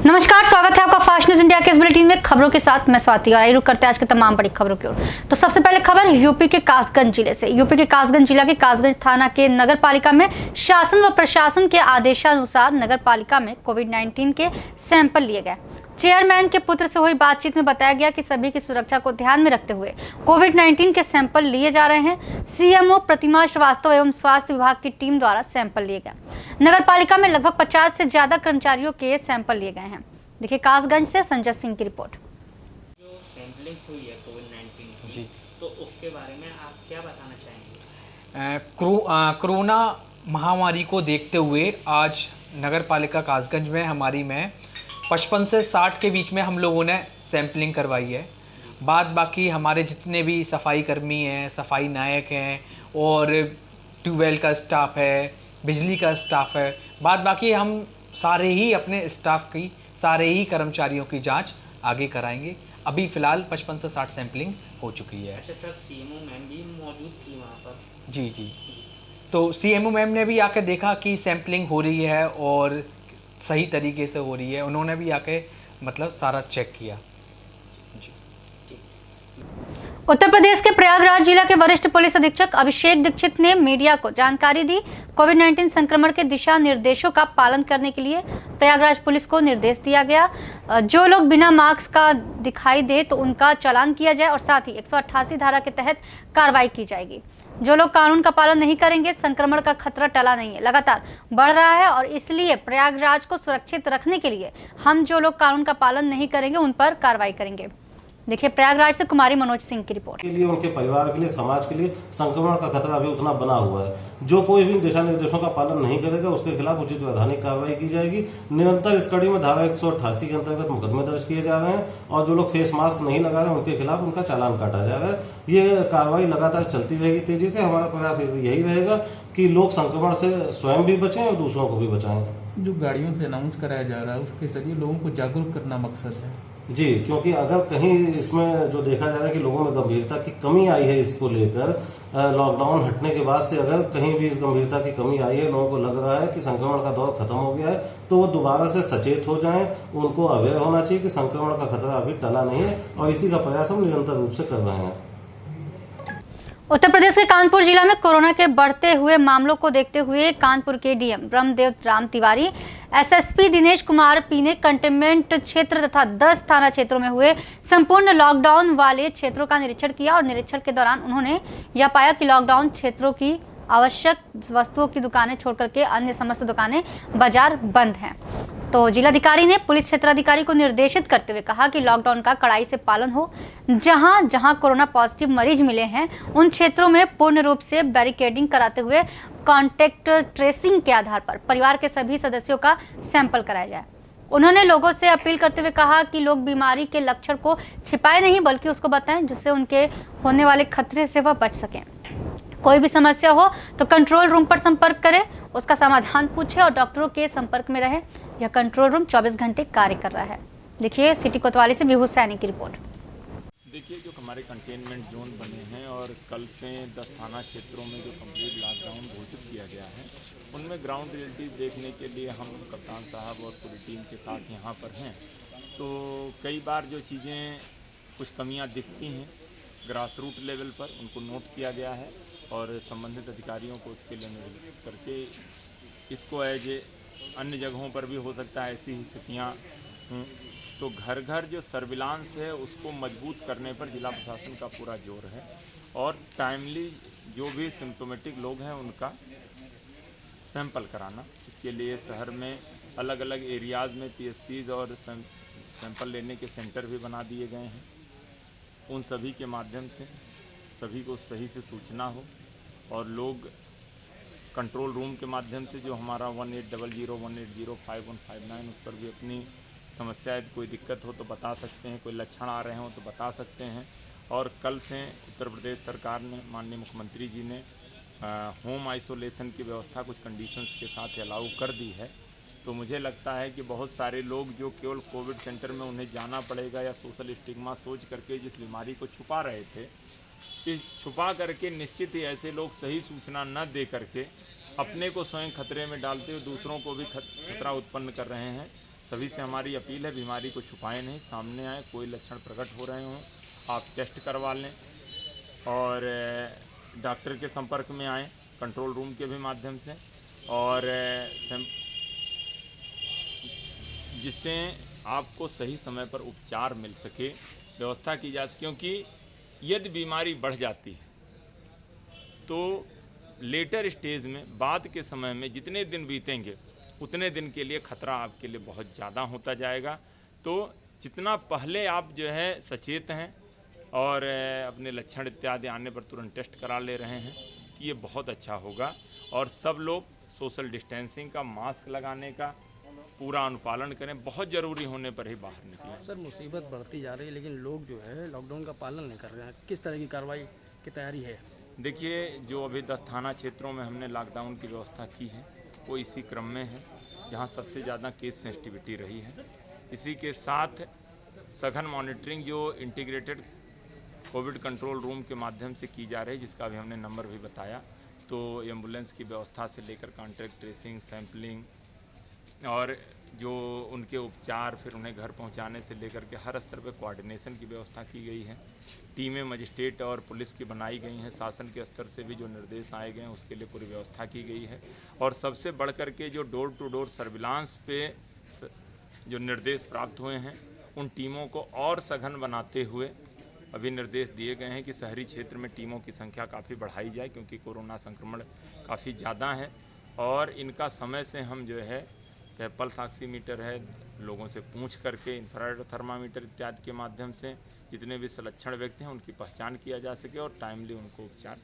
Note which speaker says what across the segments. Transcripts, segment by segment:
Speaker 1: नमस्कार, स्वागत है आपका फास्ट न्यूज इंडिया के इस बुलेटिन में खबरों के साथ मैं स्वाति। और आइए रुक करते हैं आज के तमाम बड़ी खबरों की ओर। तो सबसे पहले खबर यूपी के कासगंज जिले से। यूपी के कासगंज जिला के कासगंज थाना के नगर पालिका में शासन व प्रशासन के आदेशानुसार नगर पालिका में कोविड-19 के सैंपल लिए गए। चेयरमैन के पुत्र से हुई बातचीत में बताया गया कि सभी की सुरक्षा को ध्यान में रखते हुए कोविड-19 के सैंपल लिए जा रहे हैं। सीएमओ प्रतिमा श्रीवास्तव एवं स्वास्थ्य विभाग की टीम द्वारा सैंपल लिए गए। नगर पालिका में लगभग 50 से ज्यादा कर्मचारियों के सैंपल लिए गए हैं। देखिए कासगंज से संजय सिंह की रिपोर्ट।
Speaker 2: जो सैंपलिंग हुई है कोविड-19 की, तो उसके बारे में आप क्या बताना चाहेंगे?
Speaker 3: कोरोना महामारी को देखते हुए आज नगर पालिका कासगंज में हमारी में 55 से 60 के बीच में हम लोगों ने सैंपलिंग करवाई है। बाद बाकी हमारे जितने भी सफाई कर्मी हैं, सफाई नायक हैं और ट्यूबवेल का स्टाफ है, बिजली का स्टाफ है, बाद बाकी हम सारे ही अपने स्टाफ की सारे ही कर्मचारियों की जांच आगे कराएंगे। अभी फ़िलहाल 55 से 60 सैंपलिंग हो चुकी है।
Speaker 2: अच्छा सर, सीएमओ मैम भी मौजूद थी वहाँ पर?
Speaker 3: जी। तो सीएमओ मैम ने भी आकर देखा कि सैंपलिंग हो रही है और सही तरीके से हो रही है। उन्होंने भी आके मतलब सारा चेक किया।
Speaker 1: उत्तर प्रदेश के प्रयागराज जिला के वरिष्ठ पुलिस अधीक्षक अभिषेक दीक्षित ने मीडिया को जानकारी दी। कोविड-19 संक्रमण के दिशा निर्देशों का पालन करने के लिए प्रयागराज पुलिस को निर्देश दिया गया। जो लोग बिना मास्क का दिखाई दे तो उनका चालान किया जाए और साथ ही 188 धारा के तहत कार्रवाई की जाएगी। जो लोग कानून का पालन नहीं करेंगे, संक्रमण का खतरा टला नहीं है, लगातार बढ़ रहा है और इसलिए प्रयागराज को सुरक्षित रखने के लिए हम जो लोग कानून का पालन नहीं करेंगे उन पर कार्रवाई करेंगे। देखिए प्रयागराज से कुमारी मनोज सिंह की रिपोर्ट।
Speaker 4: के लिए, उनके परिवार के लिए, समाज के लिए संक्रमण का खतरा अभी उतना बना हुआ है। जो कोई भी दिशा निर्देशों का पालन नहीं करेगा उसके खिलाफ उचित वैधानिक कार्रवाई की जाएगी। निरंतर इस कड़ी में धारा 188 के अंतर्गत मुकदमे दर्ज किए जा रहे हैं और जो लोग फेस मास्क नहीं लगा रहे हैं उनके खिलाफ उनका चालान काटा जा रहा है। ये कार्रवाई लगातार चलती रहेगी तेजी से। हमारा प्रयास यही रहेगा कि लोग संक्रमण से स्वयं भी बचें और दूसरों को भी बचाएं।
Speaker 5: जो गाड़ियों से अनाउंस कराया जा रहा है उसके जरिए लोगों को जागरूक करना मकसद है
Speaker 4: जी, क्योंकि अगर कहीं इसमें जो देखा जा रहा है कि लोगों में गंभीरता की कमी आई है इसको लेकर, लॉकडाउन हटने के बाद से अगर कहीं भी इस गंभीरता की कमी आई है, लोगों को लग रहा है कि संक्रमण का दौर खत्म हो गया है, तो वो दोबारा से सचेत हो जाएं। उनको अवेयर होना चाहिए कि संक्रमण का खतरा अभी टला नहीं है और इसी का प्रयास हम निरंतर रूप से कर रहे हैं।
Speaker 1: उत्तर प्रदेश के कानपुर जिला में कोरोना के बढ़ते हुए मामलों को देखते हुए कानपुर के DM Brahmadev Ram Tiwari, SSP Dinesh Kumar P ने कंटेनमेंट क्षेत्र तथा 10 थाना क्षेत्रों में हुए संपूर्ण लॉकडाउन वाले क्षेत्रों का निरीक्षण किया और निरीक्षण के दौरान उन्होंने यह पाया कि लॉकडाउन क्षेत्रों की आवश्यक वस्तुओं की दुकानें छोड़कर के अन्य समस्त दुकानें बाजार बंद हैं। तो जिलाधिकारी ने पुलिस क्षेत्राधिकारी को निर्देशित करते हुए कहा कि लॉकडाउन का कड़ाई से पालन हो। जहां जहां कोरोना पॉजिटिव मरीज मिले हैं उन क्षेत्रों में पूर्ण रूप से बैरिकेडिंग कराते हुए कॉन्टेक्ट ट्रेसिंग के आधार पर परिवार के सभी सदस्यों का सैंपल कराया जाए। उन्होंने लोगों से अपील करते हुए कहा कि लोग बीमारी के लक्षण को छिपाए नहीं बल्कि उसको बताएं, जिससे उनके होने वाले खतरे से वह बच सकें। कोई भी समस्या हो तो कंट्रोल रूम पर संपर्क करें, उसका समाधान पूछे और डॉक्टरों के संपर्क में रहे। यह कंट्रोल रूम 24 घंटे कार्य कर रहा है। देखिए सिटी कोतवाली से विभूत सैनी की रिपोर्ट।
Speaker 6: देखिए, जो हमारे कंटेनमेंट जोन बने हैं और कल से 10 थाना क्षेत्रों में जो कंप्लीट लॉकडाउन घोषित किया गया है, उनमें ग्राउंड रियलिटी देखने के लिए हम कप्तान साहब और पूरी टीम के साथ यहाँ पर हैं। तो कई बार जो चीज़ें कुछ कमियाँ दिखती हैं ग्रास रूट लेवल पर, उनको नोट किया गया है और संबंधित अधिकारियों को उसके लिए निर्देशित करके इसको एज अन्य जगहों पर भी हो सकता है ऐसी स्थितियाँ हों, तो घर घर जो सर्विलांस है उसको मजबूत करने पर जिला प्रशासन का पूरा जोर है और टाइमली जो भी सिम्टोमेटिक लोग हैं उनका सैंपल कराना। इसके लिए शहर में अलग अलग एरियाज़ में पीएससीज और सैंपल लेने के सेंटर भी बना दिए गए हैं। उन सभी के माध्यम से सभी को सही से सूचना हो और लोग कंट्रोल रूम के माध्यम से जो हमारा 1800-180-5159 उस पर भी अपनी समस्या, कोई दिक्कत हो तो बता सकते हैं, कोई लक्षण आ रहे हों तो बता सकते हैं। और कल से उत्तर प्रदेश सरकार ने, माननीय मुख्यमंत्री जी ने होम आइसोलेशन की व्यवस्था कुछ कंडीशंस के साथ अलाउ कर दी है। तो मुझे लगता है कि बहुत सारे लोग जो केवल कोविड सेंटर में उन्हें जाना पड़ेगा या सोशल स्टिग्मा सोच करके जिस बीमारी को छुपा रहे थे, इस छुपा करके निश्चित ही ऐसे लोग सही सूचना न दे करके अपने को स्वयं खतरे में डालते हुए दूसरों को भी खतरा उत्पन्न कर रहे हैं। सभी से हमारी अपील है, बीमारी को छुपाएं नहीं, सामने आए, कोई लक्षण प्रकट हो रहे हों आप टेस्ट करवा लें और डॉक्टर के संपर्क में आएँ, कंट्रोल रूम के भी माध्यम से, और जिससे आपको सही समय पर उपचार मिल सके, व्यवस्था की जाए। क्योंकि यदि बीमारी बढ़ जाती है तो लेटर स्टेज में, बाद के समय में जितने दिन बीतेंगे उतने दिन के लिए खतरा आपके लिए बहुत ज़्यादा होता जाएगा। तो जितना पहले आप जो है सचेत हैं और अपने लक्षण इत्यादि आने पर तुरंत टेस्ट करा ले रहे हैं, ये बहुत अच्छा होगा। और सब लोग सोशल डिस्टेंसिंग का, मास्क लगाने का पूरा अनुपालन करें, बहुत ज़रूरी होने पर ही बाहर निकलें।
Speaker 7: सर मुसीबत बढ़ती जा रही है लेकिन लोग जो है लॉकडाउन का पालन नहीं कर रहे हैं, किस तरह की कार्रवाई की तैयारी है?
Speaker 6: देखिए, जो अभी 10 थाना क्षेत्रों में हमने लॉकडाउन की व्यवस्था की है वो इसी क्रम में है जहां सबसे ज़्यादा केस सेंसिटिविटी रही है। इसी के साथ सघन मॉनिटरिंग जो इंटीग्रेटेड कोविड कंट्रोल रूम के माध्यम से की जा रही है, जिसका भी हमने नंबर भी बताया। तो एम्बुलेंस की व्यवस्था से लेकर कॉन्टैक्ट ट्रेसिंग, सैंपलिंग और जो उनके उपचार, फिर उन्हें घर पहुंचाने से लेकर के हर स्तर पर कोऑर्डिनेशन की व्यवस्था की गई है। टीमें मजिस्ट्रेट और पुलिस की बनाई गई हैं। शासन के स्तर से भी जो निर्देश आए गए हैं उसके लिए पूरी व्यवस्था की गई है। और सबसे बढ़ कर के जो डोर टू डोर सर्विलांस पे जो निर्देश प्राप्त हुए हैं, उन टीमों को और सघन बनाते हुए अभी निर्देश दिए गए हैं कि शहरी क्षेत्र में टीमों की संख्या काफ़ी बढ़ाई जाए, क्योंकि कोरोना संक्रमण काफ़ी ज़्यादा है। और इनका समय से हम जो है, चाहे पल्स ऑक्सीमीटर है, लोगों से पूछ करके, इंफ्रारेड थर्मामीटर इत्यादि के माध्यम से जितने भी संलक्षण व्यक्ति हैं उनकी पहचान किया जा सके और टाइमली उनको उपचार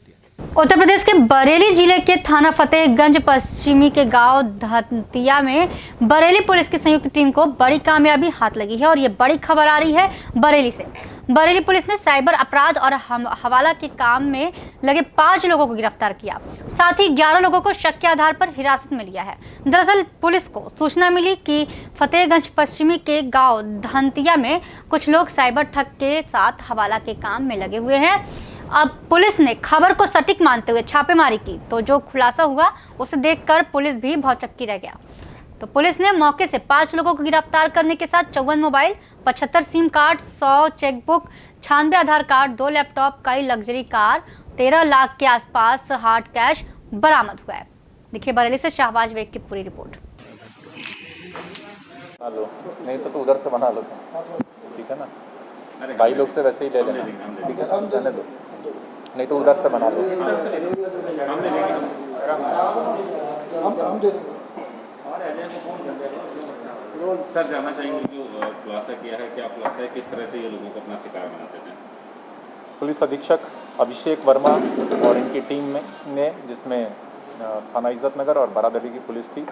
Speaker 6: दिया।
Speaker 1: उत्तर प्रदेश के बरेली जिले के थाना फतेहगंज पश्चिमी के गांव धतिया में बरेली पुलिस की संयुक्त टीम को बड़ी कामयाबी हाथ लगी है और ये बड़ी खबर आ रही है बरेली से। बरेली पुलिस ने साइबर अपराध और हवाला के काम में लगे 5 लोगों को गिरफ्तार किया, साथ ही 11 लोगों को शक के आधार पर हिरासत में लिया है। दरअसल पुलिस को सूचना मिली कि फतेहगंज पश्चिमी के गांव धतिया में कुछ लोग साइबर ठग के साथ हवाला के काम में लगे हुए हैं। अब पुलिस ने खबर को सटीक मानते हुए छापेमारी की तो जो खुलासा हुआ उसे देखकर पुलिस भी भौचक्की रह गया। तो पुलिस ने मौके से 5 लोगों को गिरफ्तार करने के साथ 54 मोबाइल, 75 सिम कार्ड, 100 चेकबुक, 96 आधार कार्ड, 2 लैपटॉप, कई लग्जरी कार, 13 लाख के आसपास हार्ड कैश बरामद हुआ है। देखिए बरेली से शाहबाज बेग की पूरी रिपोर्ट।
Speaker 8: लो नहीं तो उधर से बना लो, ठीक है ना? भाई लोग से वैसे ही ले लेना, ठीक है? रहने दो, नहीं तो उधर से बना लो।
Speaker 9: सर जानना चाहेंगे कि खुलासा किया है, क्या खुलासा है, किस तरह से ये लोगों को अपना शिकार बनाते थे?
Speaker 8: पुलिस अधीक्षक अभिषेक वर्मा और इनकी टीम ने जिसमें थाना इज्जत नगर और बारादरी की पुलिस थी,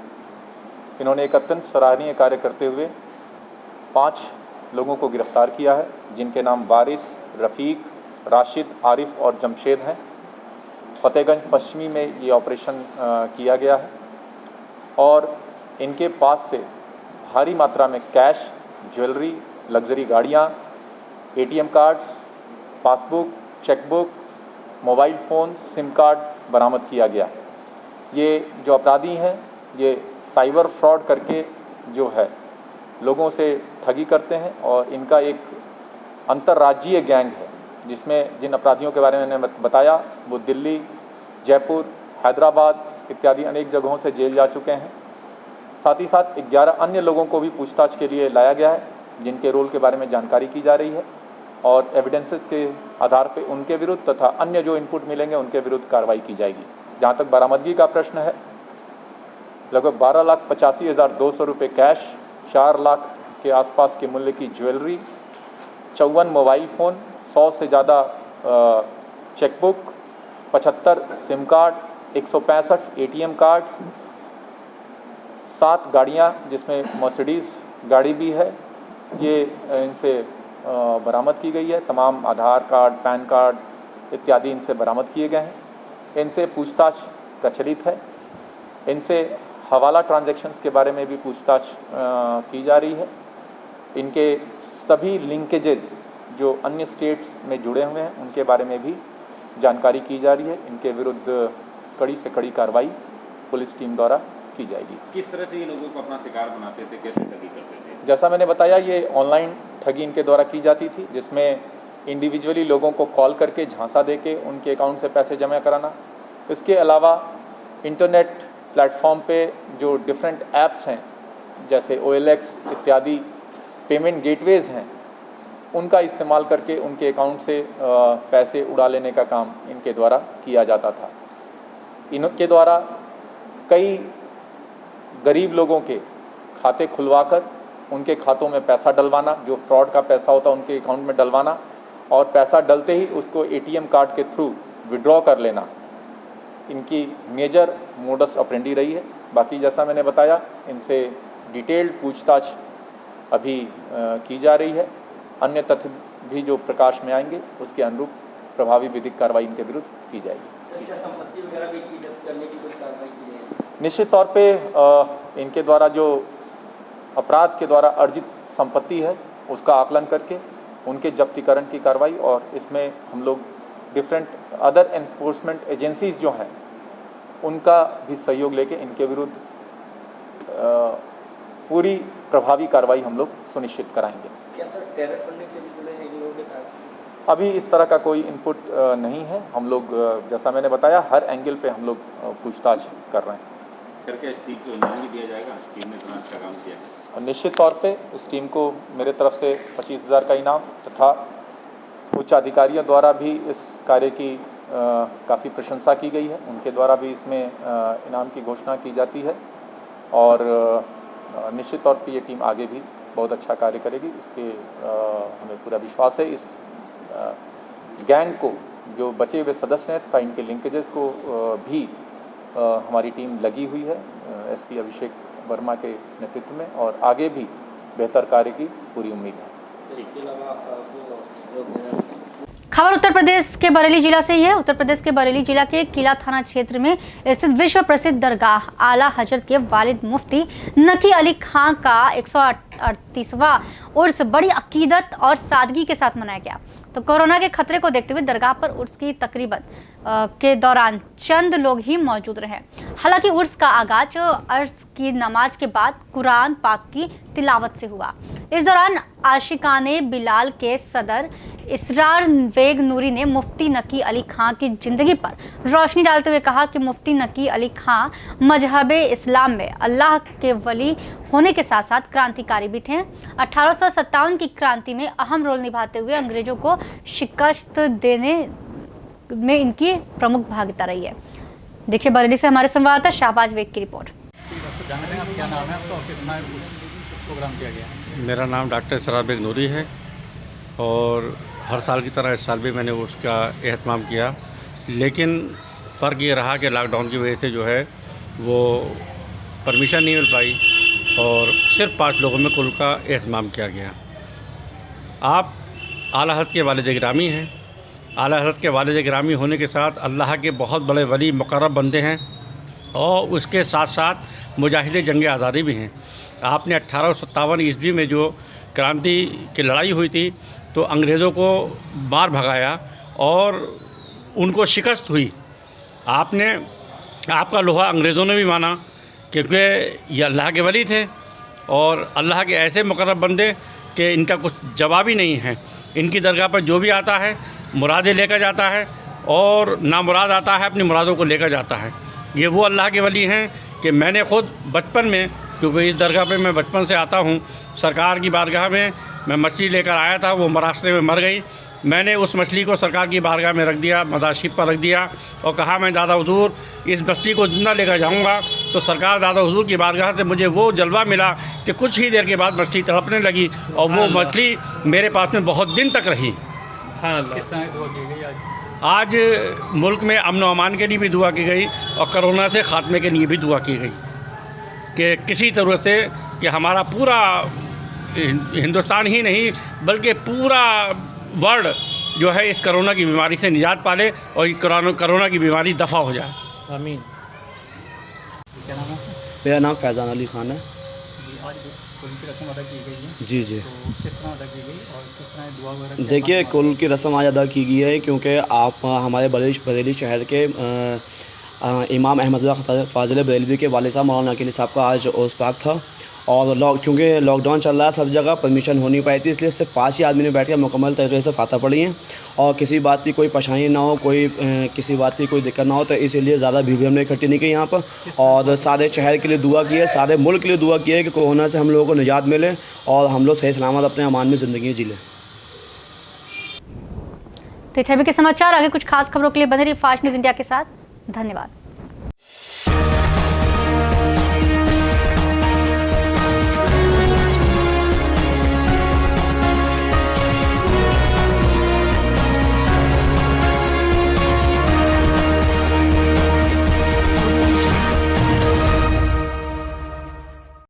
Speaker 8: इन्होंने एक अत्यंत सराहनीय कार्य करते हुए 5 लोगों को गिरफ्तार किया है, जिनके नाम वारिस, रफ़ीक, राशिद, आरिफ और जमशेद हैं। फतेहगंज पश्चिमी में ये ऑपरेशन किया गया है और इनके पास से भारी मात्रा में कैश, ज्वेलरी, लग्जरी गाड़ियाँ, ATM cards, passbook, chequebook, mobile phone, SIM card बरामद किया गया। ये जो अपराधी हैं ये साइबर फ्रॉड करके जो है लोगों से ठगी करते हैं और इनका एक अंतर्राज्यीय गैंग है, जिसमें जिन अपराधियों के बारे में मैंने बताया वो दिल्ली, जयपुर, हैदराबाद इत्यादि अनेक जगहों से जेल जा चुके हैं। साथ ही साथ 11 अन्य लोगों को भी पूछताछ के लिए लाया गया है, जिनके रोल के बारे में जानकारी की जा रही है और एविडेंसेस के आधार पर उनके विरुद्ध तथा अन्य जो इनपुट मिलेंगे उनके विरुद्ध कार्रवाई की जाएगी। जहाँ तक बरामदगी का प्रश्न है, लगभग 12,85,200 रुपये कैश, 4 लाख के आसपास के मूल्य की ज्वेलरी, 54 मोबाइल फ़ोन, 100 से ज़्यादा chequebook, 75 SIM card, 165 ATM cards, 7 गाड़ियाँ जिसमें मर्सिडीज़ गाड़ी भी है, ये इनसे बरामद की गई है। तमाम आधार कार्ड, पैन कार्ड इत्यादि इनसे बरामद किए गए हैं। इनसे पूछताछ प्रचलित है। इनसे हवाला ट्रांजैक्शंस के बारे में भी पूछताछ की जा रही है। इनके सभी लिंकेजेस जो अन्य स्टेट्स में जुड़े हुए हैं उनके बारे में भी जानकारी की जा रही है। इनके विरुद्ध कड़ी से कड़ी कार्रवाई पुलिस टीम द्वारा की जाएगी।
Speaker 9: किस तरह से ये लोगों को अपना शिकार बनाते थे, कैसे ठगी करते थे?
Speaker 8: जैसा मैंने बताया, ये ऑनलाइन ठगी इनके द्वारा की जाती थी, जिसमें इंडिविजुअली लोगों को कॉल करके झांसा देके उनके अकाउंट से पैसे जमा कराना। इसके अलावा इंटरनेट प्लेटफॉर्म पे जो डिफरेंट ऐप्स हैं जैसे OLX इत्यादि पेमेंट गेटवेज़ हैं, उनका इस्तेमाल करके उनके अकाउंट से पैसे उड़ा लेने का काम इनके द्वारा किया जाता था। इनके द्वारा कई गरीब लोगों के खाते खुलवाकर उनके खातों में पैसा डलवाना, जो फ्रॉड का पैसा होता है उनके अकाउंट में डलवाना, और पैसा डलते ही उसको ATM कार्ड के थ्रू विड्रॉ कर लेना, इनकी मेजर मोडस ऑपरेंडी रही है। बाकी जैसा मैंने बताया, इनसे डिटेल्ड पूछताछ अभी की जा रही है। अन्य तथ्य भी जो प्रकाश में आएंगे उसके अनुरूप प्रभावी विधिक कार्रवाई इनके विरुद्ध की जाएगी। निश्चित तौर पे इनके द्वारा जो अपराध के द्वारा अर्जित संपत्ति है उसका आकलन करके उनके जब्तीकरण की कार्रवाई, और इसमें हम लोग डिफरेंट अदर एनफोर्समेंट एजेंसीज जो हैं उनका भी सहयोग लेके इनके विरुद्ध पूरी प्रभावी कार्रवाई हम लोग सुनिश्चित कराएंगे।
Speaker 7: क्या सर टेरर फंडिंग से जुड़े हैं इन लोगों के कारण?
Speaker 8: अभी इस तरह का कोई इनपुट नहीं है। हम लोग जैसा मैंने बताया, हर एंगल पे हम लोग पूछताछ कर रहे हैं।
Speaker 9: करके इस टीम को इनाम भी दिया जाएगा? इस टीम ने इतना अच्छा काम किया है।
Speaker 8: और निश्चित तौर पे इस टीम को मेरे तरफ से 25,000 का इनाम तथा उच्च अधिकारियों द्वारा भी इस कार्य की काफ़ी प्रशंसा की गई है। उनके द्वारा भी इसमें इनाम की घोषणा की जाती है, और निश्चित तौर पे ये टीम आगे भी बहुत अच्छा कार्य करेगी, इसके हमें पूरा विश्वास है। इस गैंग को जो बचे हुए सदस्य हैं तथा इनके लिंकेजेस को भी हमारी टीम लगी हुई है SP अभिषेक वर्मा के नेतृत्व में, और आगे भी बेहतर कार्य की पूरी उम्मीद है।
Speaker 1: खबर उत्तर प्रदेश के बरेली जिला से ही है। उत्तर प्रदेश के बरेली जिला के किला थाना क्षेत्र में स्थित विश्व प्रसिद्ध दरगाह आला हजरत के वालिद मुफ्ती नकी अली खां का 138वां उर्स बड़ी अकीदत और सादगी के साथ मनाया गया। तो कोरोना के खतरे को देखते हुए दरगाह पर उर्स की तकरीबन के दौरान चंद लोग ही मौजूद रहे। हालांकि उर्स का आगाज अर्ज की नमाज के बाद कुरान पाक की तिलावत से हुआ। इस दौरान आशिकाने बिलाल के सदर इसरार बेग नूरी ने मुफ्ती नकी अली खां की जिंदगी पर रोशनी डालते हुए कहा कि मुफ्ती नकी अली खां मजहबे इस्लाम में अल्लाह के वली होने के साथ साथ क्रांतिकारी भी थे। 1857 की क्रांति में अहम रोल निभाते हुए अंग्रेजों को शिकस्त देने में इनकी प्रमुख भागीदारी रही है। देखिए बरेली से हमारे संवाददाता शाहबाज बेग की रिपोर्ट।
Speaker 5: क्या नाम है आपका और कितना प्रोग्राम किया गया?
Speaker 10: मेरा नाम डॉक्टर इसरार बेग नूरी है, और हर साल की तरह इस साल भी मैंने उसका एहतमाम किया, लेकिन फ़र्क ये रहा कि लॉकडाउन की वजह से जो है वो परमिशन नहीं मिल पाई, और सिर्फ 5 लोगों में कुल का एहतमाम किया गया। आप आला हज़रत के वालिद गिरामी हैं। आला हज़रत के वालिद गिरामी होने के साथ अल्लाह के बहुत बड़े वली मुकर्रब बंदे हैं, और उसके साथ साथ मुजाहिद जंग आज़ादी भी हैं। आपने 1857 ईस्वी में जो क्रांति की लड़ाई हुई थी तो अंग्रेज़ों को मार भगाया और उनको शिकस्त हुई। आपका लोहा अंग्रेज़ों ने भी माना, क्योंकि ये अल्लाह के वली थे और अल्लाह के ऐसे मुकर्रब बंदे कि इनका कुछ जवाब ही नहीं है। इनकी दरगाह पर जो भी आता है मुरादें लेकर जाता है, और नामुराद आता है अपनी मुरादों को लेकर जाता है। ये वो अल्लाह के वली हैं कि मैंने ख़ुद बचपन में, क्योंकि इस दरगाह पे मैं बचपन से आता हूँ, सरकार की बारगाह में मैं मछली लेकर आया था, वो रास्ते में मर गई। मैंने उस मछली को सरकार की बारगाह में रख दिया, मदाशिब पर रख दिया, और कहा मैं दादा हुजूर इस मछली को जिंदा लेकर जाऊंगा। तो सरकार दादा हुजूर की बारगाह से मुझे वो जलवा मिला कि कुछ ही देर के बाद मछली तड़पने लगी, और वो मछली मेरे पास में बहुत दिन तक रही।
Speaker 5: किस तरह दुआ की गई
Speaker 10: आज मुल्क में अमन व अमान के लिए भी दुआ की गई, और कोरोना से ख़ात्मे के लिए भी दुआ की गई कि किसी तरह से कि हमारा पूरा हिंदुस्तान ही नहीं बल्कि पूरा वर्ल्ड जो है इस कोरोना की बीमारी से निजात पाले और ये कोरोना की बीमारी दफ़ा हो जाए।
Speaker 5: आमीन। क्या नाम है?
Speaker 11: मेरा नाम फैज़ान अली ख़ान है।
Speaker 5: आज कुल की रस्म अदा की गई है।
Speaker 11: जी जी।
Speaker 5: तो किस तरह अदा की गई और किस तरह दुआ वगैरह?
Speaker 11: देखिए, कुल की रस्म आज अदा की गई है क्योंकि आप हमारे बरेली शहर के इमाम अहमदुल्लाह फाजिल बरेलवी के वालिद साहब मौलाना अकील साहब का आज उर्स पाक था। और क्योंकि लॉकडाउन चल रहा है, सब जगह परमिशन हो नहीं पाई थी, इसलिए सिर्फ 5 ही आदमी ने बैठ कर मुकम्मल तरीके से फातह पढ़ी हैं और किसी बात की कोई परेशानी ना हो, किसी बात की कोई दिक्कत ना हो, तो इसीलिए ज़्यादा भीड़ हमने इकट्ठी नहीं की यहाँ पर। और सारे शहर के लिए दुआ की है, सारे मुल्क के लिए दुआ की है कि कोरोना से हम लोगों को निजात मिले और हम लोग सही सलामत अपने अमान में ज़िंदगी जी लें।
Speaker 1: तो थे अभी के समाचार, आगे कुछ खास खबरों के लिए बने रहिए फास्ट न्यूज़ इंडिया के साथ। धन्यवाद।